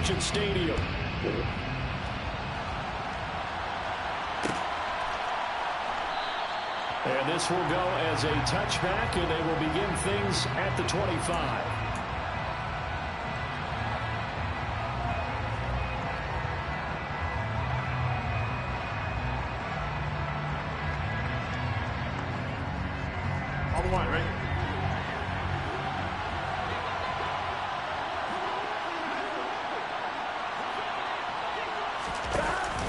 Allegiant Stadium. And this will go as a touchback, and they will begin things at the 25. On the line, right?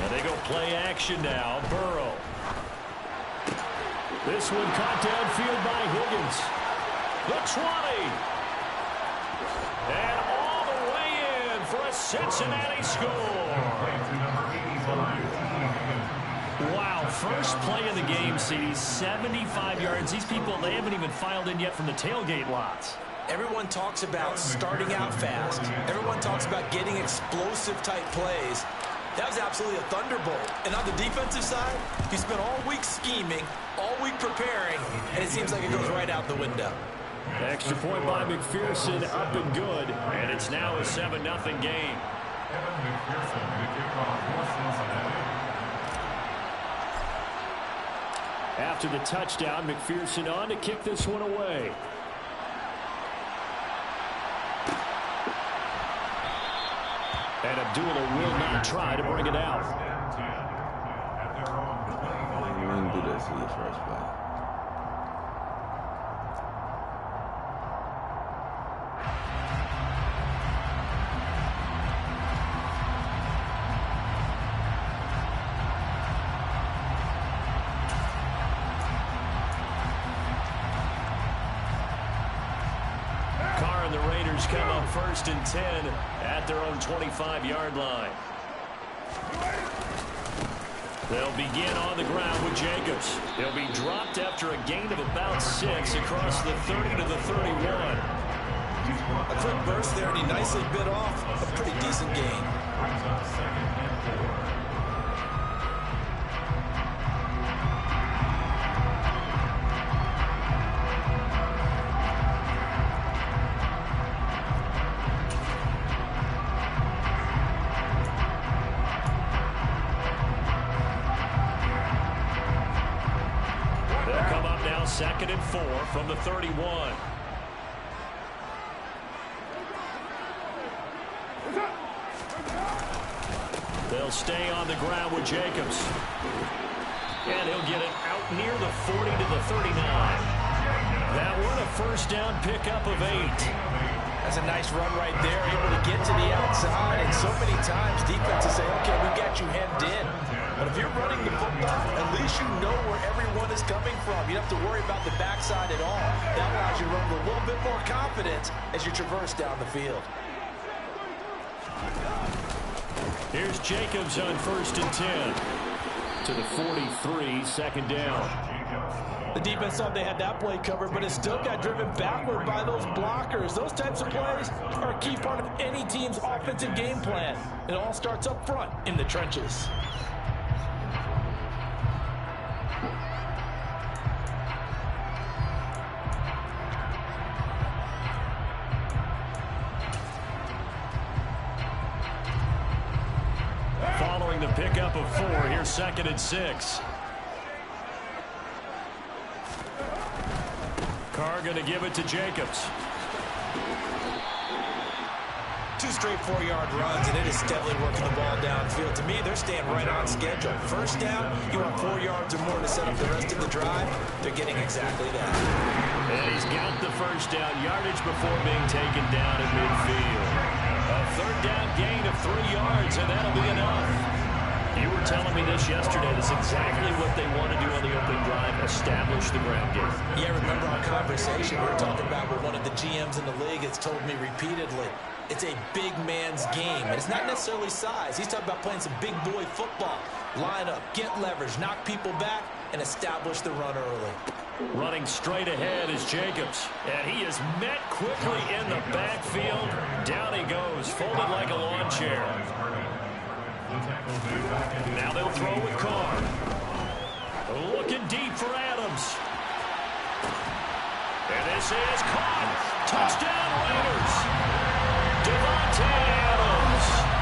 And they go play action now. Burrow. This one caught downfield by Higgins. The 20. And all the way in for a Cincinnati score. Wow, first play of the game, CD, 75 yards. These people, they haven't even filed in yet from the tailgate lots. Everyone talks about starting out fast. Everyone talks about getting explosive-type plays. That was absolutely a thunderbolt. And on the defensive side, you spent all week scheming, all week preparing, and it seems like it goes right out the window. Extra point by McPherson, up and good. And it's now a 7-0 game. After the touchdown, McPherson on to kick this one away. And Abdullah will not try to bring it out. We didn't do this in the first play. And the Raiders come up 1st and 10 at their own 25-yard line. They'll begin on the ground with Jacobs. He'll be dropped after a gain of about 6 across the 30 to the 31. A quick burst there, and he nicely bit off a pretty decent gain. Second and 4 from the 31. They'll stay on the ground with Jacobs. And he'll get it out near the 40 to the 39. That one a first down pickup of 8. That's a nice run right there, able to get to the outside. And so many times defenses say, okay, we got you hemmed in. But if you're running the football, at least you know where everyone is coming from. You don't have to worry about the backside at all. That allows you to run with a little bit more confidence as you traverse down the field. Here's Jacobs on 1st and 10. To the 43, second down. The defense thought they had that play covered, but it still got driven backward by those blockers. Those types of plays are a key part of any team's offensive game plan. It all starts up front in the trenches. Following the pickup of 4, here's 2nd and 6. Carr going to give it to Jacobs. 2 straight 4-yard runs, and it is steadily working the ball downfield. To me, they're staying right on schedule. First down, you want 4 yards or more to set up the rest of the drive. They're getting exactly that. And he's got the first down yardage before being taken down at midfield. A 3rd down gain of 3 yards, and that'll be enough. You were telling me this yesterday. That's exactly what they want to do on the opening drive, establish the ground game. Yeah, remember our conversation we were talking about with one of the GMs in the league has told me repeatedly, it's a big man's game. And it's not necessarily size. He's talking about playing some big boy football. Line up, get leverage, knock people back, and establish the run early. Running straight ahead is Jacobs. And he is met quickly in the backfield. Down he goes, folded like a lawn chair. Now they'll throw with Carr. Looking deep for Adams. And this is caught. Touchdown Raiders. Devontae Adams.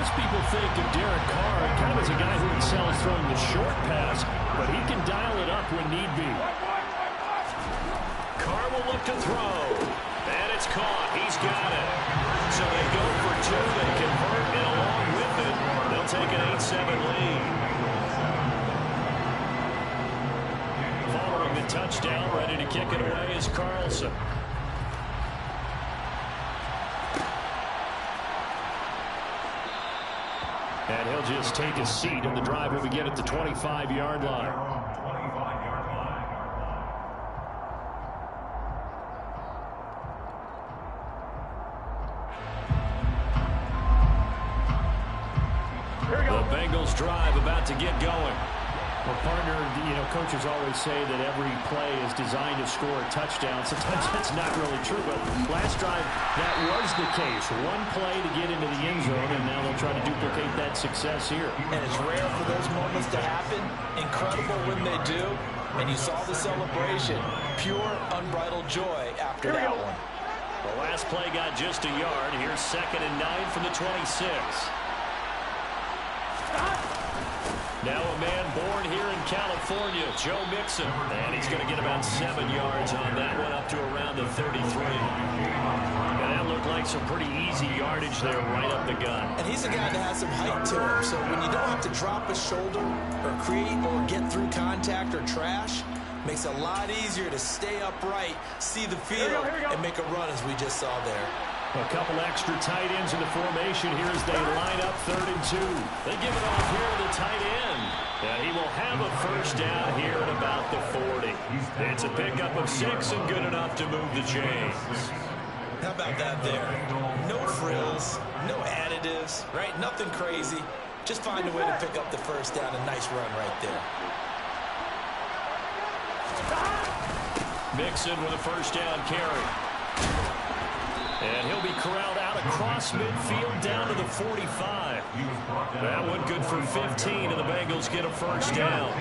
Most people think of Derek Carr kind of as a guy who excels throwing the short pass, but he can dial it up when need be. Carr will look to throw, and it's caught. He's got it. So they go for two, they convert, and along with it, they'll take an 8-7 lead. Following the touchdown, ready to kick it away is Carlson. And he'll just take his seat, and the drive will begin at the 25-yard line. The Bengals drive about to get going. Well, partner, coaches always say that every play is designed to score a touchdown. Sometimes that's not really true, but last drive, that was the case. One play to get into the end zone, and now they'll try to duplicate that success here. And it's rare for those moments to happen. Incredible when they do. And you saw the celebration. Pure, unbridled joy after that one. The last play got just a yard. Here's 2nd and 9 from the 26. Now a man born here in California, Joe Mixon. And he's going to get about 7 yards on that one, up to around the 33. And that looked like some pretty easy yardage there right up the gut. And he's a guy that has some height to him. So when you don't have to drop a shoulder or create or get through contact or trash, makes it a lot easier to stay upright, see the field, and make a run as we just saw there. A couple extra tight ends in the formation here as they line up 3rd and 2. They give it off here to the tight end. And he will have a first down here at about the 40. It's a pickup of 6 and good enough to move the chains. How about that there? No frills, no additives, right? Nothing crazy. Just find a way to pick up the first down. A nice run right there. Mixon with a first down carry. And he'll be corralled out across midfield down to the 45. That one good for 15, and the Bengals get a first down.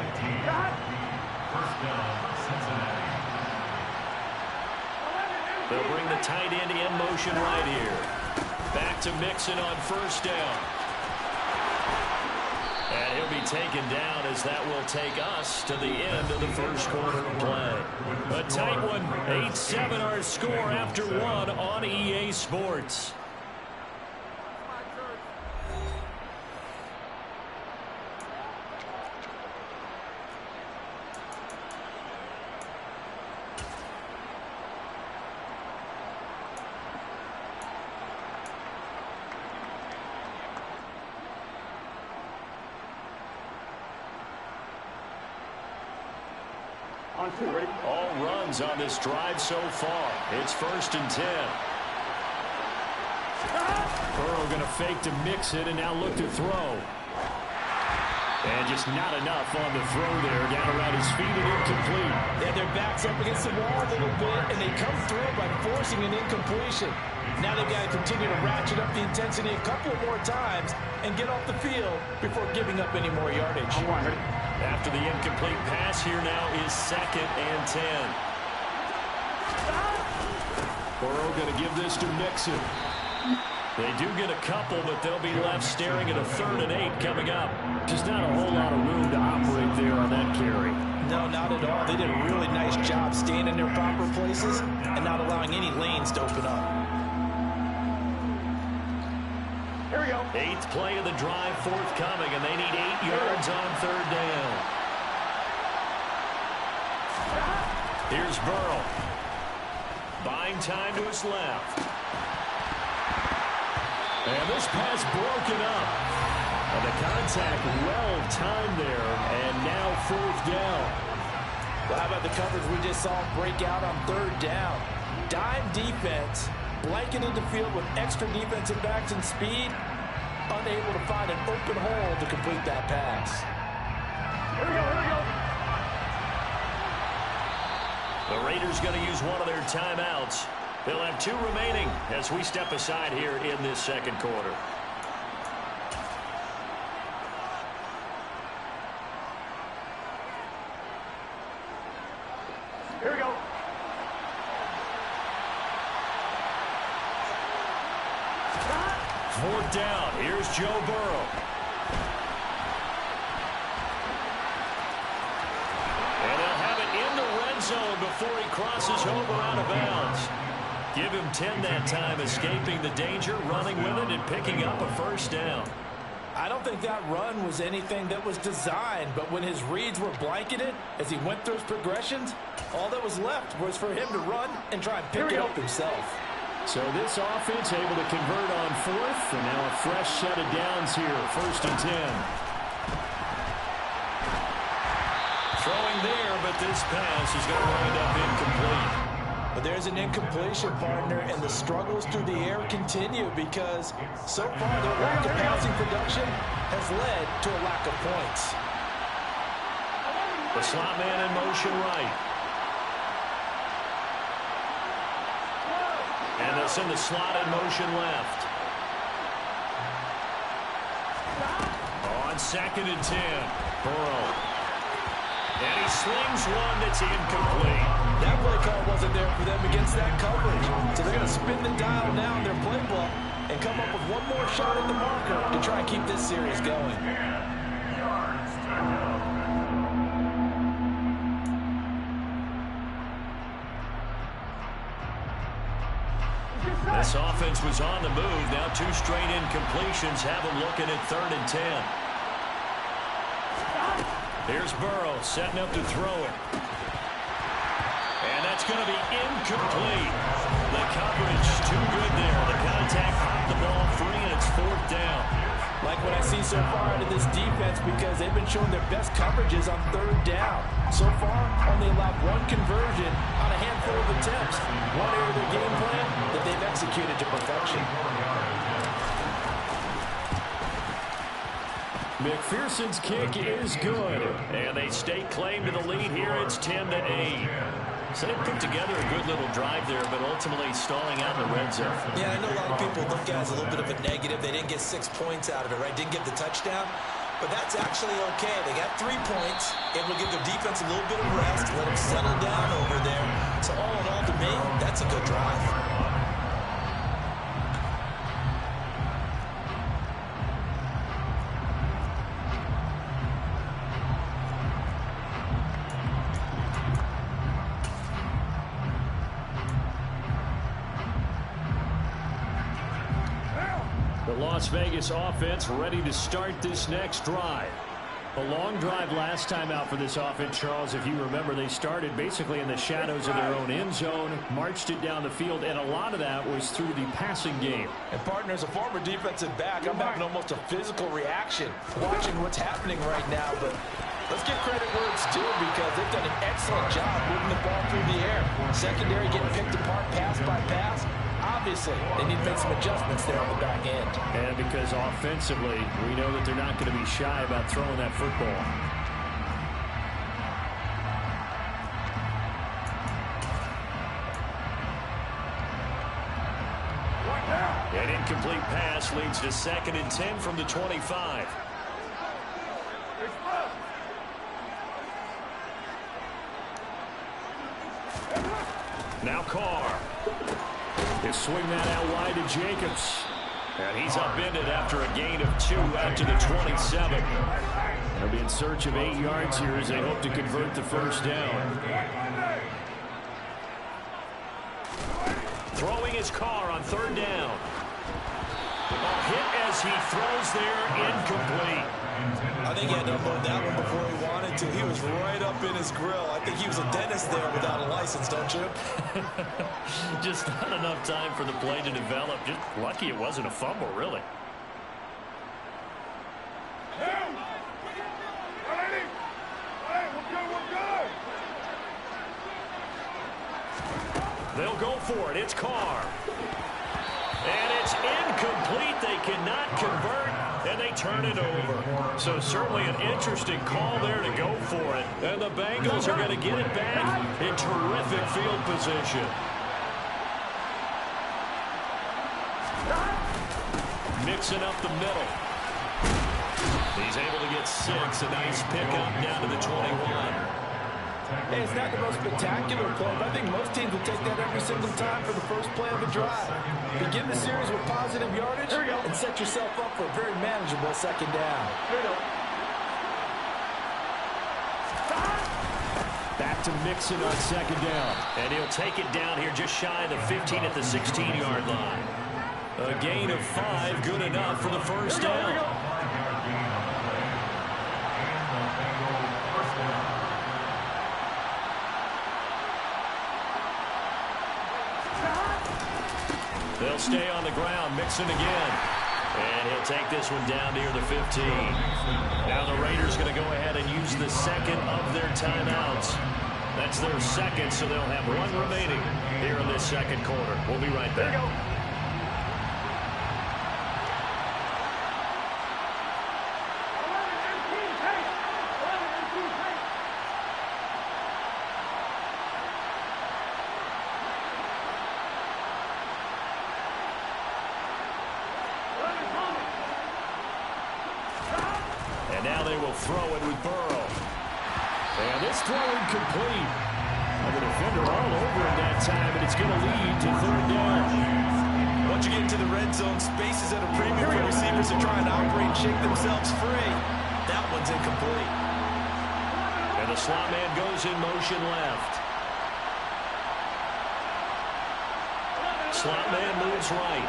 They'll bring the tight end in motion right here. Back to Mixon on first down. And he'll be taken down as that will take us to the end of the first quarter of play. A tight one, 8-7 our score after one on EA Sports. All runs on this drive so far. It's 1st and 10. Burrow going to fake to Mixon and now look to throw. And just not enough on the throw there. Down around his feet and incomplete. Yeah, their back's up against the wall a little bit, and they come through by forcing an incompletion. Now they've got to continue to ratchet up the intensity a couple more times and get off the field before giving up any more yardage. After the incomplete pass, here now is 2nd and 10. Burrow going to give this to Mixon. They do get a couple, but they'll be left staring at a 3rd and 8 coming up. Just not a whole lot of room to operate there on that carry. No, not at all. They did a really nice job staying in their proper places and not allowing any lanes to open up. Here we go. 8th play of the drive forthcoming, and they need 8 yards on 3rd down. Here's Burrow. Buying time to his left. And this pass broken up. And the contact well timed there, and now 4th down. Well, how about the coverage we just saw break out on 3rd down? Dime defense, blanketed the field with extra defensive backs and speed, unable to find an open hole to complete that pass. Here we go, here we go. The Raiders going to use one of their timeouts. They'll have 2 remaining as we step aside here in this 2nd quarter. Here we go. 4th down. Here's Joe Burrow. And they'll have it in the red zone before he crosses over out of bounds. Give him 10 that time, escaping the danger, running with it, and picking up a 1st down. I don't think that run was anything that was designed, but when his reads were blanketed, as he went through his progressions, all that was left was for him to run and try and pick it up himself. So this offense able to convert on 4th, and now a fresh set of downs here, 1st and 10. Throwing there, but this pass is going to wind up incomplete. But there's an incompletion, partner, and the struggles through the air continue because so far their lack of passing production has led to a lack of points. The slot man in motion right. And they'll send the slot in motion left. On 2nd and 10, Burrow. And he slings one that's incomplete. That play call wasn't there for them against that coverage. So they're going to spin the dial now in their playbook and come up with one more shot at the marker to try and keep this series going. This offense was on the move. Now 2 straight incompletions have them looking at 3rd and 10. Here's Burrow setting up to throw it. And that's going to be incomplete. The coverage too good there. The contact popped the ball free, and it's 4th down. Like what I see so far out of this defense because they've been showing their best coverages on 3rd down. So far, only allowed 1 conversion on a handful of attempts. One area of their game plan that they've executed to perfection. McPherson's kick is good. And they stake claim to the lead here. It's 10-8. So they put together a good little drive there, but ultimately stalling out in the red zone. Yeah, I know a lot of people look at it as a little bit of a negative. They didn't get 6 points out of it, right? Didn't get the touchdown. But that's actually okay. They got 3 points. Able to give their defense a little bit of rest, let them settle down over there. So all in all, to me, that's a good drive. Las Vegas offense ready to start this next drive. A long drive last time out for this offense, Charles. If you remember, they started basically in the shadows of their own end zone, marched it down the field, and a lot of that was through the passing game. And, partner, as a former defensive back, I'm having almost a physical reaction watching what's happening right now. But let's give credit where it's due because they've done an excellent job moving the ball through the air. Secondary getting picked apart pass by pass. Obviously, they need to make some adjustments there on the back end. And because offensively, we know that they're not going to be shy about throwing that football. An incomplete pass leads to 2nd and 10 from the 25. Now Carr. They swing that out wide to Jacobs. And he's upended after a gain of 2 out to the 27. They'll be in search of 8 yards here as they hope to convert the 1st down. Throwing his Carr on 3rd down. A hit as he throws there, incomplete. I think he had to unload that one before he wanted to. He was right up in his grill. I think he was a dentist there without a license, don't you? Just not enough time for the play to develop. Just lucky it wasn't a fumble, really. They'll go for it. It's Carr. And it's incomplete. They cannot convert, and they turn it over. So certainly an interesting call there to go for it. And the Bengals are going to get it back in terrific field position. Mixing up the middle. He's able to get 6. A nice pickup down to the 21. Hey, it's not the most spectacular play, but I think most teams will take that every single time for the first play of the drive. Begin the series with positive yardage and set yourself up for a very manageable second down. Here we go. Back to Mixon on second down. And he'll take it down here just shy of the 15 at the 16-yard line. A gain of 5, good enough for the first down. They'll stay on the ground. Mixon again. And he'll take this one down near the 15. Now the Raiders going to go ahead and use the second of their timeouts. That's their second, so they'll have one remaining here in this second quarter. We'll be right back. Now they will throw it with Burrow. And this throw incomplete. And the defender all over him that time, and it's going to lead to third down. Once you get into the red zone, space is at a premium for receivers to try and operate and shake themselves free. That one's incomplete. And the slot man goes in motion left. Slot man moves right.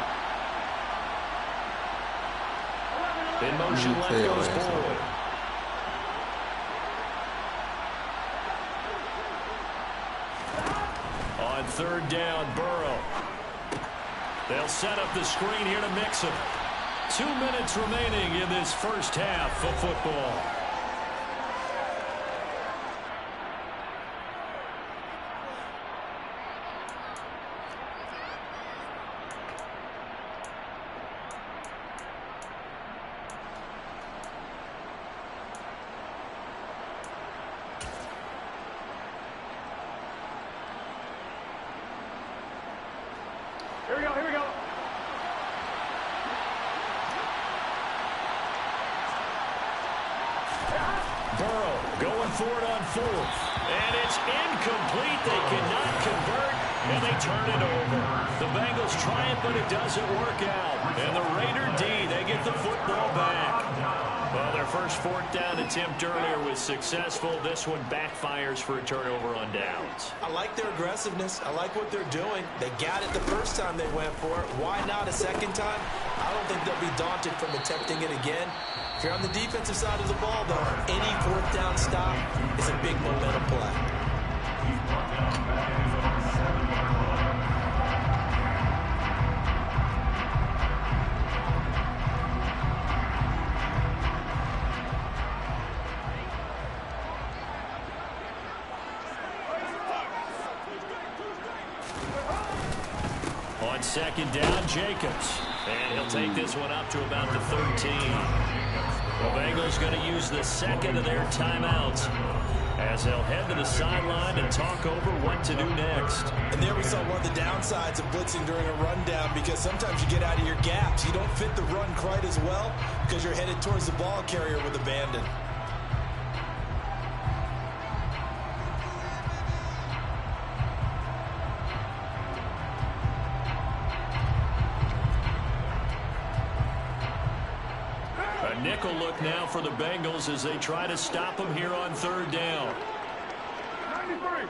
In motion left goes Boyd. On third down, Burrow. They'll set up the screen here to Mixon. 2 minutes remaining in this first half of football. Burrow going for it on fourth. And it's incomplete. They cannot convert, and they turn it over. The Bengals try it, but it doesn't work out. And the Raider D, they get the football back. Well, their first fourth down attempt earlier was successful. This one backfires for a turnover on downs. I like their aggressiveness. I like what they're doing. They got it the first time they went for it. Why not a second time? I don't think they'll be daunted from attempting it again. If you're on the defensive side of the ball, though, any fourth down stop is a big momentum play. On second down, Jacobs. And he'll take this one up to about the 13. The Bengals going to use the second of their timeouts as they'll head to the sideline and talk over what to do next. And there we saw one of the downsides of blitzing during a rundown, because sometimes you get out of your gaps. You don't fit the run quite as well because you're headed towards the ball carrier with abandon. Nickel look now for the Bengals as they try to stop him here on third down. 93.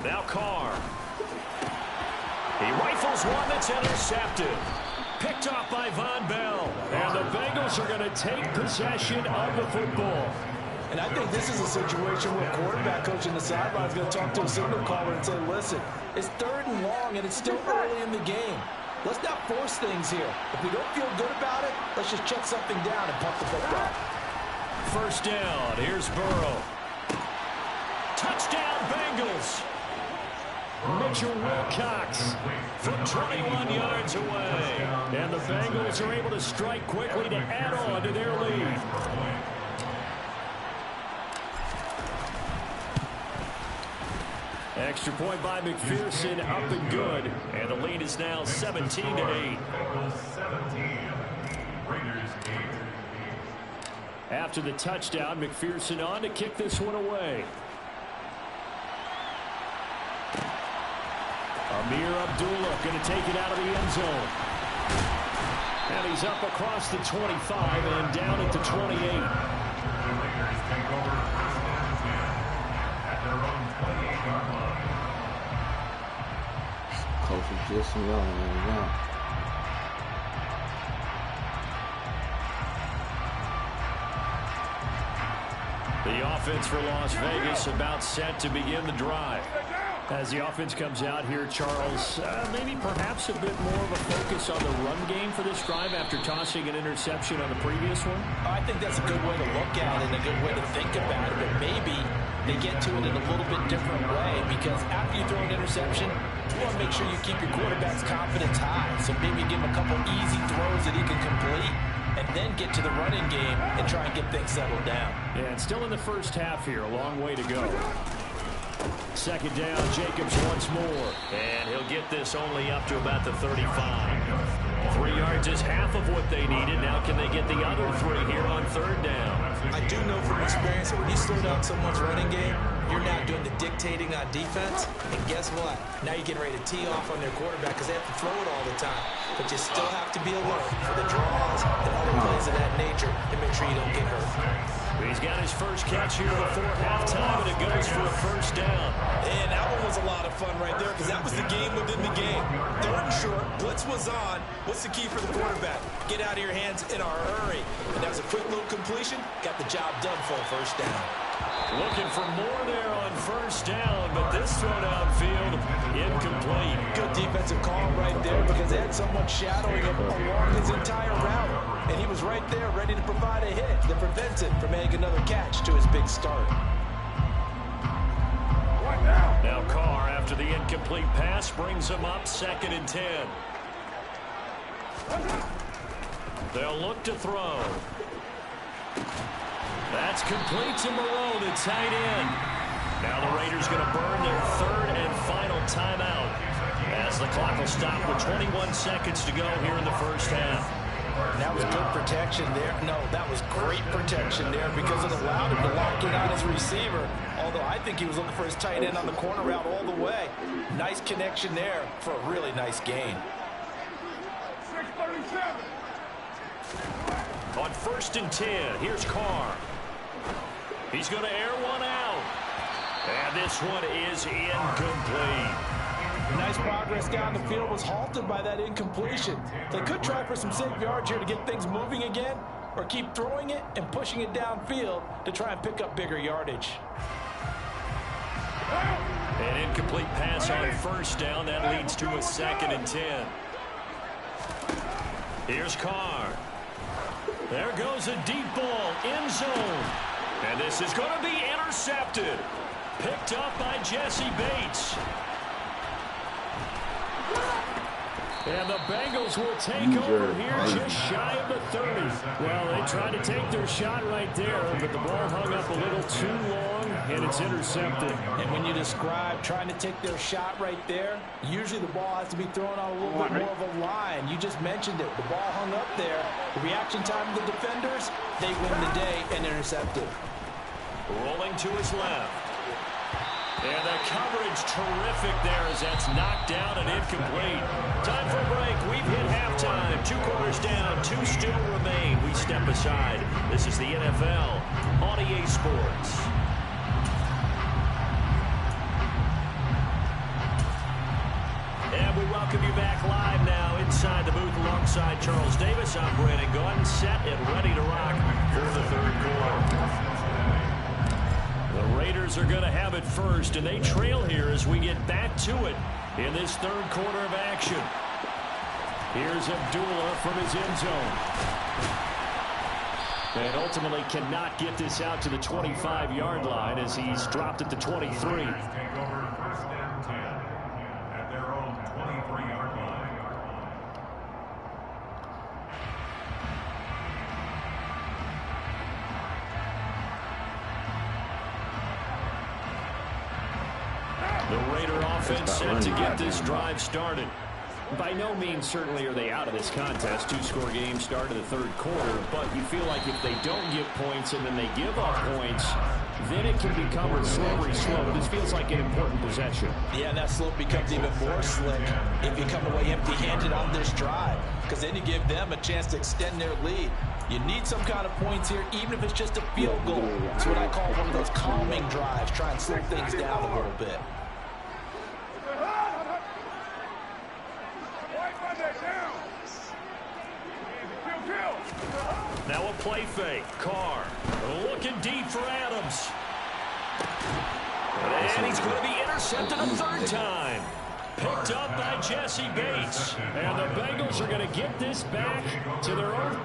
Now Carr. He rifles one that's intercepted. Picked off by Von Bell. And the Bengals are going to take possession of the football. And I think this is a situation where quarterback coach in the sideline is going to talk to a signal caller and say, listen, it's third and long and it's still early in the game. Let's not force things here. If we don't feel good about it, let's just check something down and punt the football. First down. Here's Burrow. Touchdown, Bengals. Mitchell Wilcox from 21 yards away. And the Bengals are able to strike quickly to add on to their lead. Extra point by McPherson, up and good. And the lead is now 17-8. After the touchdown, McPherson on to kick this one away. Amir Abdullah going to take it out of the end zone. And he's up across the 25 and down at the 28. Coach is just young. The offense for Las Vegas about set to begin the drive. As the offense comes out here, Charles, maybe perhaps a bit more of a focus on the run game for this drive after tossing an interception on the previous one? I think that's a good way to look at it and a good way to think about it, but maybe they get to it in a little bit different way, because after you throw an interception, you want to make sure you keep your quarterback's confidence high. So maybe give him a couple easy throws that he can complete, and then get to the running game and try and get things settled down. Yeah, and still in the first half here, a long way to go. Second down, Jacobs once more. And he'll get this only up to about the 35. 3 yards is half of what they needed. Now can they get the other 3 here on third down? I do know from experience that when you slow down someone's running game, you're not doing the dictating on defense. And guess what? Now you're getting ready to tee off on their quarterback because they have to throw it all the time. But you still have to be alert for the draws and other plays of that nature to make sure you don't get hurt. He's got his first catch here before halftime, and it goes for a first down. And that one was a lot of fun right there because that was the game within the game. Third and short, blitz was on. What's the key for the quarterback? Get out of your hands in a hurry. And that was a quick little completion. Got the job done for a first down. Looking for more there on first down, but this throw downfield incomplete. Good defensive call right there because they had someone shadowing him along his entire route. And he was right there ready to provide a hit that prevents him from making another catch to his big start. Now Carr, after the incomplete pass, brings him up 2nd and 10. They'll look to throw. That's complete to Moreau, the tight end. Now the Raiders going to burn their 3rd and final timeout as the clock will stop with 21 seconds to go here in the first half. That was good protection there. No, that was great protection there because it allowed him to lock in on his receiver. Although I think he was looking for his tight end on the corner route all the way. Nice connection there for a really nice gain. On 1st and 10, here's Carr. He's going to air one out. And this one is incomplete. Nice progress down the field was halted by that incompletion. They could try for some safe yards here to get things moving again, or keep throwing it and pushing it downfield to try and pick up bigger yardage. An incomplete pass on first down. That leads to a 2nd and 10. Here's Carr. There goes a deep ball, end zone. And this is going to be intercepted. Picked up by Jesse Bates. And the Bengals will take over here just shy of the 30. Well, they tried to take their shot right there, but the ball hung up a little too long, and it's intercepted. And when you describe trying to take their shot right there, usually the ball has to be thrown on a little bit more of a line. You just mentioned it. The ball hung up there. The reaction time of the defenders, they win the day and intercept it. Rolling to his left. And the coverage terrific there as that's knocked down and incomplete. Time for a break. We've hit halftime. 2 quarters down, 2 still remain. We step aside. This is the NFL on EA Sports. And we welcome you back live now inside the booth alongside Charles Davis. I'm Brandon Gaudin, set and ready to rock for the 3rd quarter. The Raiders are going to have it first, and they trail here as we get back to it in this 3rd quarter of action. Here's Abdullah from his end zone. And ultimately cannot get this out to the 25-yard line as he's dropped at the 23. The Raider offense set to get this drive started. By no means certainly are they out of this contest. Two-score game start of the third quarter, but you feel like if they don't get points and then they give up points, then it can become a slippery slope. This feels like an important possession. Yeah, and that slope becomes even more slick if you come away empty-handed on this drive, because then you give them a chance to extend their lead. You need some kind of points here, even if it's just a field goal. It's what I call one of those calming drives. Try and slow things down a little bit. Now a play fake. Carr looking deep for Adams. And he's going to be intercepted a third time. Picked up by Jesse Bates. And the Bengals are going to get this back to their own